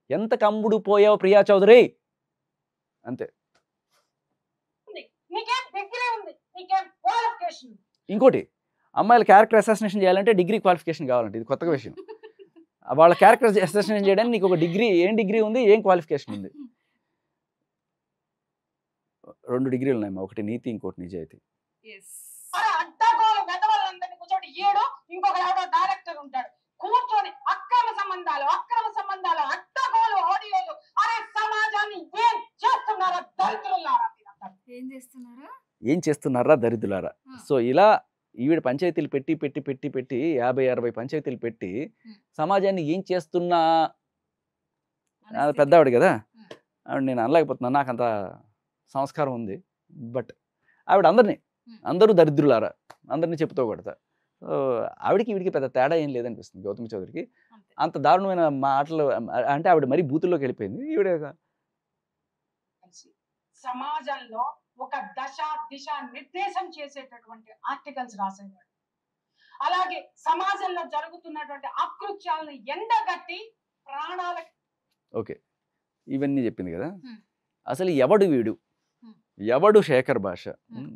ఎంత కంబుడు పోయావు ప్రియా చౌదరి, అంతే. నీకేం డిగ్రీ ఉంది? నీకేం క్వాలిఫికేషన్? ఇంకోటి, అమ్మాయిల క్యారెక్టర్ అసాసినేషన్ చేయాలంటే డిగ్రీ క్వాలిఫికేషన్ కావాలంటే ఇది కొత్తగా విషయం. వాళ్ళ క్యారెక్టర్ అసాసినేషన్ చేయడానికి నీకు ఒక డిగ్రీ, ఏం డిగ్రీ ఉంది, ఏం క్వాలిఫికేషన్ ఉంది? 2 డిగ్రీలు ఉన్నాయమ్మా, ఒకటి నీతి, ఇంకోటి నిజాయితీ. అరే అడ్డగోలు వెదవలందరినీ కూర్చోటి ఏడు, ఇంకొక ఎవడో డైరెక్టర్ ఉంటాడు కూర్చొని అక్రమ సంబంధాలు అడ్డగోలు ఆడియోలు. అరే సమాజాన్ని ఏం చేస్తున్నారా దరిద్రులారా? ఏం చేస్తున్నారా దరిద్రులారా? సో ఇలా ఈవిడ పంచాయతీలు పెట్టి 50-60 పంచాయతీలు పెట్టి సమాజాన్ని ఏం చేస్తున్నా, పెద్దవాడు కదా ఆవిడ, నేను అనలేకపోతున్నాను, నాకు అంత సంస్కారం ఉంది. బట్ ఆవిడ అందరూ దరిద్రులారా అందరినీ చెప్పుతో కొడతా. సో ఆవిడకి వీడికి పెద్ద తేడా ఏం లేదనిపిస్తుంది గౌతమి చౌదరికి. అంత దారుణమైన మాటలు అంటే ఆవిడ మరీ బూతుల్లోకి వెళ్ళిపోయింది. ఈవిడ సమాజంలో ఒక దిశ నిర్దేశం చేసేటటువంటి ఆర్టికల్స్ రాసేవాడు. అలాగే సమాజంలో జరుగుతున్నటువంటి అకృత్యాలను ఎండగట్టి ప్రాణాలకి. ఓకే, ఇవన్నీ చెప్పింది కదా. అసలు ఎవడు వీడు, ఎవడు శేఖర్ భాష?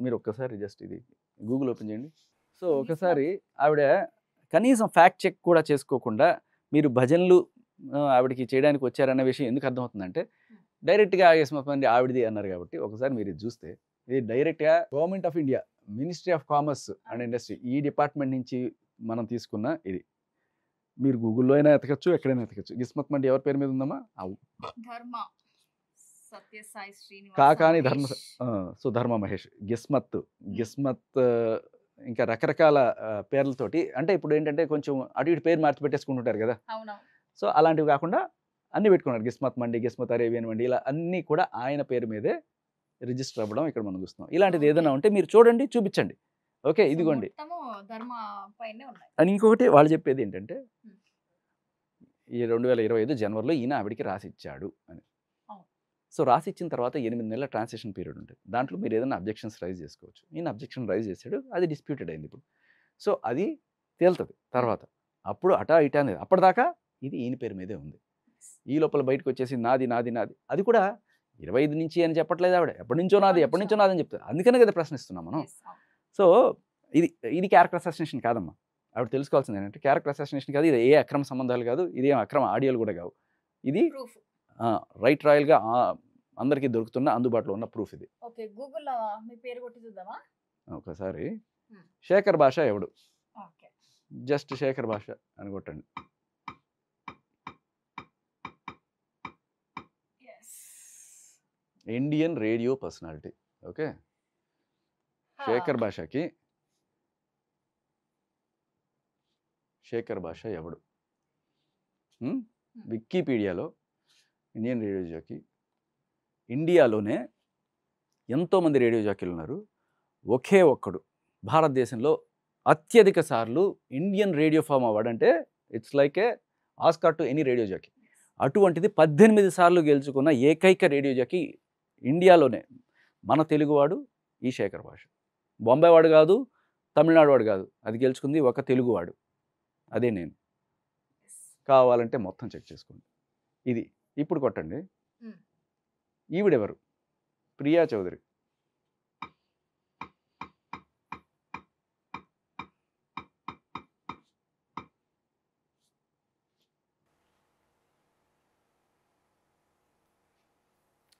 మీరు ఒక్కసారి జస్ట్ ఇది గూగుల్ ఓపెన్ చేయండి. సో ఒకసారి ఆవిడ కనీసం ఫ్యాక్ట్ చెక్ కూడా చేసుకోకుండా మీరు భజనలు ఆవిడకి చేయడానికి వచ్చారన్న విషయం ఎందుకు అర్థమవుతుందంటే, డైరెక్ట్గా మంది ఆవిడది అన్నారు కాబట్టి ఒకసారి మీరు ఇది చూస్తే, ఇది డైరెక్ట్గా government of India ministry of commerce and industry ఈ డిపార్ట్మెంట్ నుంచి మనం తీసుకున్న ఇది. మీరు గూగుల్లో అయినా ఎతకచ్చు, ఎక్కడైనా ఎతకచ్చు. గిస్మత్ మండి ఎవరి పేరు మీద ఉందమ్మా? కాకాని ధర్మ మహేష్, గిస్మత్ ఇంకా రకరకాల పేర్లతోటి. అంటే ఇప్పుడు ఏంటంటే కొంచెం అటు ఇటు పేరు మార్చి పెట్టేసుకుంటుంటారు కదా. సో అలాంటివి కాకుండా అన్ని పెట్టుకున్నారు. గిస్మత్ మండి, గిస్మత్ అరేబియన్ మండి, ఇలా అన్నీ కూడా ఆయన పేరు మీదే రిజిస్టర్ అవ్వడం ఇక్కడ మనం చూస్తున్నాం. ఇలాంటిది ఏదైనా ఉంటే మీరు చూడండి, చూపించండి. ఓకే, ఇదిగోండి. అని ఇంకొకటి వాళ్ళు చెప్పేది ఏంటంటే, ఈ 2025 జనవరిలో ఈయన ఆవిడికి రాసిచ్చాడు అని. సో రాసి ఇచ్చిన తర్వాత 8 నెలల ట్రాన్సాక్షన్ పీరియడ్ ఉంటుంది. దాంట్లో మీరు ఏదైనా అబ్జెక్షన్స్ రైజ్ చేసుకోవచ్చు. ఈయన అబ్జెక్షన్ రైజ్ చేశాడు, అది డిస్ప్యూటెడ్ అయింది ఇప్పుడు. సో అది తేలుతుంది తర్వాత. అప్పుడు అటా ఇటా అనేది అప్పటిదాకా ఇది ఈయన పేరు మీదే ఉంది. ఈ లోపల బయటకు వచ్చేసి నాది నాది నాది, అది కూడా 25 నుంచి అని చెప్పట్లేదు ఆవిడ, ఎప్పటి నుంచో నాది అని చెప్తారు. అందుకనే కదా ప్రశ్నిస్తున్నాం మనం. సో ఇది క్యారెక్టర్ అసాసినేషన్ కాదమ్మా. ఆవిడ తెలుసుకోవాల్సింది ఏంటంటే, క్యారెక్టర్ అసాసినేషన్ కాదు, ఇది ఏ అక్రమ సంబంధాలు కాదు, ఇది అక్రమ ఆడియోలు కూడా కావు. ఇది రైట్ రాయల్గా అందరికీ దొరుకుతున్న అందుబాటులో ఉన్న ప్రూఫ్ ఇది. ఓకే, గూగుల్లో మీ పేరు కొట్టి చూద్దామా ఒకసారి? శేఖర్ భాష ఎవడు, జస్ట్ శేఖర్ భాష అని కొట్టండి. Indian radio personality. Okay, Shekhar భాషకి శేఖర్ భాష ఎవడు? వికీపీడియాలో ఇండియన్ రేడియో జాకీ, ఇండియాలోనే ఎంతోమంది రేడియో జాకీలు ఉన్నారు. ఒకే ఒక్కడు భారతదేశంలో అత్యధిక సార్లు ఇండియన్ రేడియో ఫామ్ అవార్డు, అంటే it's like A Oscar to any radio jockey. అటువంటిది 18 సార్లు గెలుచుకున్న ఏకైక రేడియో జాకీ ఇండియాలోనే మన తెలుగువాడు ఈ శేఖర్ భాష. బొంబాయి వాడు కాదు, తమిళనాడు వాడు కాదు, అది గెలుచుకుంది ఒక తెలుగువాడు, అదే నేను. కావాలంటే మొత్తం చెక్ చేసుకోండి. ఇది ఇప్పుడు కొట్టండి. ఉమ్. ఈవిడెవరు? ప్రియా చౌదరి.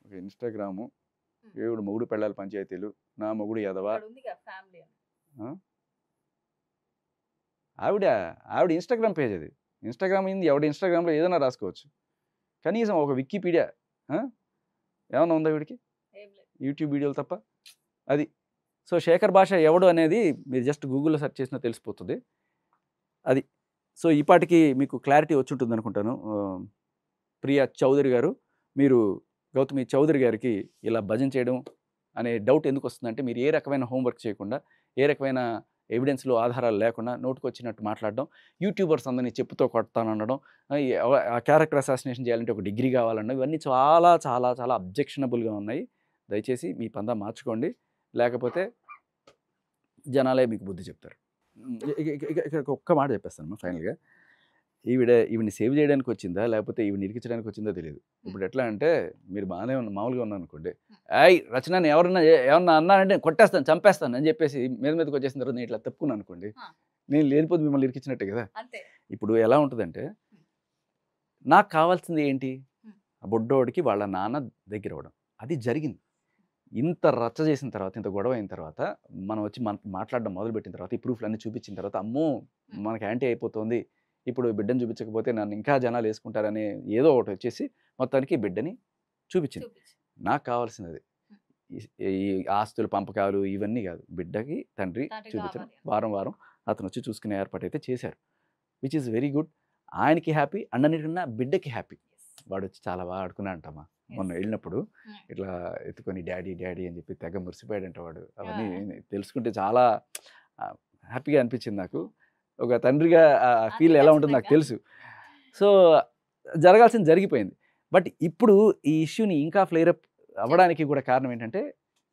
ఒక ఇన్స్టాగ్రాము, ఏడు మొగుడు పెళ్ళాలి పంచాయతీలు, నా మొగుడు ఎదవా. ఇక్కడ ఉంది కదా ఫ్యామిలీ అని. ఆవిడ ఇన్స్టాగ్రామ్ పేజ్ అది. ఇన్స్టాగ్రామ్ ఏంది, ఎవడ ఇన్స్టాగ్రామ్లో ఏదైనా రాసుకోవచ్చు. కనీసం ఒక వికీపీడియా ఏమన్నా ఉందా వీడికి? ఏం లేదు. యూట్యూబ్ వీడియోలు తప్ప. అది సో శేఖర్ భాష ఎవడు అనేది మీరు జస్ట్ గూగుల్లో సెర్చ్ చేసినా తెలిసిపోతుంది. అది సో ఈ పాటికి మీకు క్లారిటీ వచ్చి ఉంటుంది అనుకుంటాను. ప్రియా చౌదరి గారు, మీరు గౌతమి చౌదరి గారికి ఇలా భజన చేయడం అనే డౌట్ ఎందుకు వస్తుందంటే, మీరు ఏ రకమైన హోంవర్క్ చేయకుండా, ఏ రకమైన ఎవిడెన్స్లో ఆధారాలు లేకుండా నోటుకొచ్చినట్టు మాట్లాడడం, యూట్యూబర్స్ అందరినీ చెప్పుతో కొడతానడం, ఆ క్యారెక్టర్ అసాసినేషన్ చేయాలంటే ఒక డిగ్రీ కావాలన్న, ఇవన్నీ చాలా చాలా చాలా అబ్జెక్షనబుల్గా ఉన్నాయి. దయచేసి మీ పందా మార్చుకోండి, లేకపోతే జనాలే మీకు బుద్ధి చెప్తారు. ఇక్కడ ఒక్క మాట చెప్పేస్తాను ఫైనల్గా. ఈవిని సేవ్ చేయడానికి వచ్చిందా లేకపోతే ఈవిని ఇరికించడానికి వచ్చిందో తెలియదు. ఇప్పుడు ఎట్లా అంటే, మీరు బాగానే మామూలుగా ఉన్నాను అనుకోండి, రచనని ఏమన్నా అన్నానంటే కొట్టేస్తాను, చంపేస్తాను అని చెప్పేసి మీదకి వచ్చేసిన తర్వాత నేను ఇట్లా తప్పుకున్నాను అనుకోండి, నేను లేనిపోతే మిమ్మల్ని ఇరికించినట్టే కదా. ఇప్పుడు ఎలా ఉంటుందంటే, నాకు కావాల్సింది ఏంటి, ఆ బొడ్డోడికి వాళ్ళ నాన్న దగ్గర అవ్వడం. అది జరిగింది. ఇంత రచ్చ చేసిన తర్వాత, ఇంత గొడవ అయిన తర్వాత, మనం వచ్చి మాట్లాడడం మొదలుపెట్టిన తర్వాత, ఈ ప్రూఫ్లు అన్నీ చూపించిన తర్వాత, అమ్మో మనకి యాంటీ అయిపోతుంది, ఇప్పుడు బిడ్డను చూపించకపోతే నన్ను ఇంకా జనాలు వేసుకుంటారని ఏదో ఒకటి వచ్చేసి మొత్తానికి బిడ్డని చూపించింది. నాకు కావాల్సినది ఈ ఆస్తుల పంపకాలు ఇవన్నీ కాదు, బిడ్డకి తండ్రి చూపించడం, వారం వారం అతను వచ్చి చూసుకునే ఏర్పాటు అయితే చేశారు. Which is very good. ఆయనకి హ్యాపీ, అన్నిటికన్నా బిడ్డకి హ్యాపీ. వాడు వచ్చి చాలా బాగా ఆడుకున్నా అంటమ్మా. మొన్న వెళ్ళినప్పుడు ఇట్లా ఎత్తుకొని డాడీ డాడీ అని చెప్పి తెగ మురిసిపోయాడంట వాడు. అవన్నీ తెలుసుకుంటే చాలా హ్యాపీగా అనిపించింది నాకు. ఒక తండ్రిగా ఫీల్ ఎలా ఉంటుందో నాకు తెలుసు. సో జరగాల్సింది జరిగిపోయింది. బట్ ఇప్పుడు ఈ ఇష్యూని ఇంకా ఫ్లేర్ అప్ అవ్వడానికి కూడా కారణం ఏంటంటే,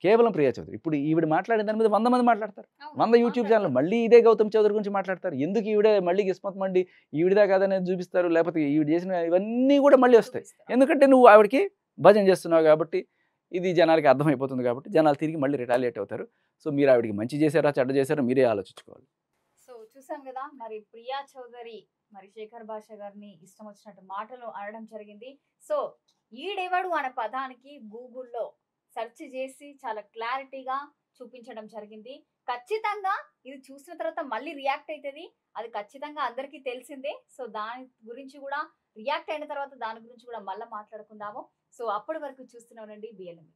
కేవలం ప్రియా చౌదరి. ఇప్పుడు ఈవిడ మాట్లాడిన దాని మీద 100 మంది మాట్లాడతారు, 100 యూట్యూబ్ ఛానల్ మళ్ళీ ఇదే గౌతమ్ చౌదరి గురించి మాట్లాడతారు. ఎందుకు ఈవిడే మళ్ళీ కిస్మత్ మండి ఈవిడదా కాదనేది చూపిస్తారు, లేకపోతే ఈవిడ చేసిన ఇవన్నీ కూడా మళ్ళీ వస్తాయి. ఎందుకంటే నువ్వు ఆవిడకి భజన చేస్తున్నావు కాబట్టి, ఇది జనాలకి అర్థమైపోతుంది కాబట్టి, జనాలు తిరిగి మళ్ళీ రిటాలియేట్ అవుతారు. సో మీరు ఆవిడకి మంచి చేశారా చెడ్డ చేశారా మీరే ఆలోచించుకోవాలి. సో చూసాం కదా, మరి ప్రియా చౌదరి మరి శేఖర్ భాష గారిని ఇష్టం వచ్చినట్టు మాటలు అనడం జరిగింది. సో ఈడెవడు అనే పదానికి గూగుల్లో సెర్చ్ చేసి చాలా క్లారిటీగా చూపించడం జరిగింది. ఖచ్చితంగా ఇది చూసిన తర్వాత మళ్ళీ రియాక్ట్ అవుతుంది, అది ఖచ్చితంగా అందరికీ తెలిసిందే. సో దాని గురించి కూడా రియాక్ట్ అయిన తర్వాత దాని గురించి కూడా మళ్ళీ మాట్లాడుకుందాము. సో అప్పటి వరకు చూస్తూనే ఉండండి BLM.